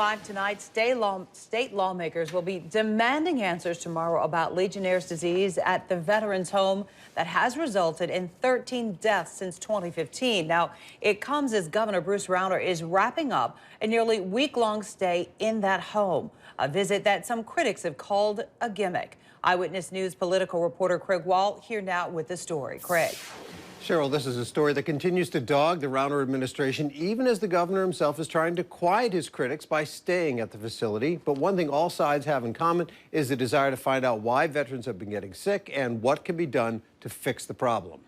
5 tonight, state lawmakers will be demanding answers tomorrow about Legionnaire's disease at the Veterans Home that has resulted in 13 deaths since 2015. Now, it comes as Governor Bruce Rauner is wrapping up a nearly week-long stay in that home, a visit that some critics have called a gimmick. Eyewitness News political reporter Craig Wall here now with the story. Craig. Cheryl, this is a story that continues to dog the Rauner administration, even as the governor himself is trying to quiet his critics by staying at the facility. But one thing all sides have in common is the desire to find out why veterans have been getting sick and what can be done to fix the problem.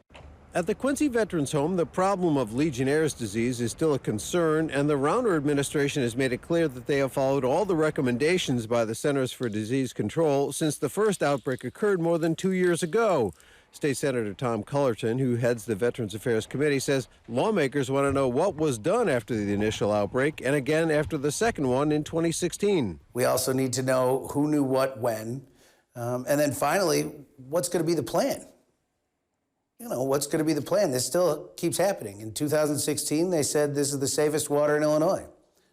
At the Quincy Veterans Home, the problem of Legionnaire's disease is still a concern, and the Rauner administration has made it clear that they have followed all the recommendations by the Centers for Disease Control since the first outbreak occurred more than 2 years ago. State Senator Tom Cullerton, who heads the Veterans Affairs Committee, says lawmakers want to know what was done after the initial outbreak and again after the second one in 2016. We also need to know who knew what when, and then finally, what's going to be the plan? You know, what's going to be the plan? This still keeps happening. In 2016, they said this is the safest water in Illinois.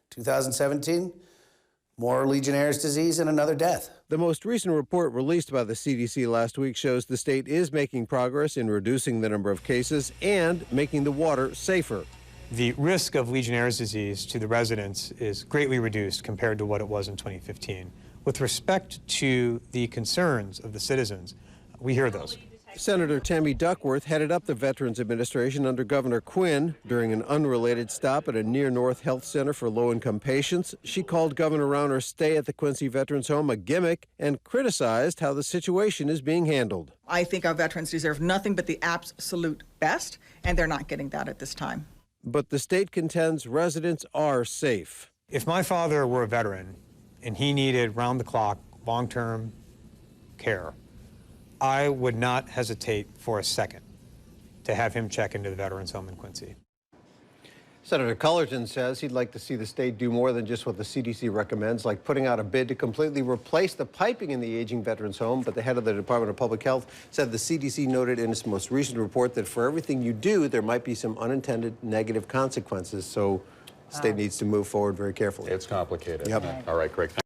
2017, more Legionnaire's disease and another death. The most recent report released by the CDC last week shows the state is making progress in reducing the number of cases and making the water safer. The risk of Legionnaire's disease to the residents is greatly reduced compared to what it was in 2015. With respect to the concerns of the citizens, we hear those. Senator Tammy Duckworth headed up the Veterans Administration under Governor Quinn. During an unrelated stop at a near-North health center for low-income patients, she called Governor Rauner's stay at the Quincy Veterans Home a gimmick and criticized how the situation is being handled. I think our veterans deserve nothing but the absolute best, and they're not getting that at this time. But the state contends residents are safe. If my father were a veteran and he needed round-the-clock, long-term care, I would not hesitate for a second to have him check into the Veterans Home in Quincy. Senator Cullerton says he'd like to see the state do more than just what the CDC recommends, like putting out a bid to completely replace the piping in the aging Veterans Home. But the head of the Department of Public Health said the CDC noted in its most recent report that for everything you do, there might be some unintended negative consequences. So the state needs to move forward very carefully. It's complicated. Yep. All right, Greg.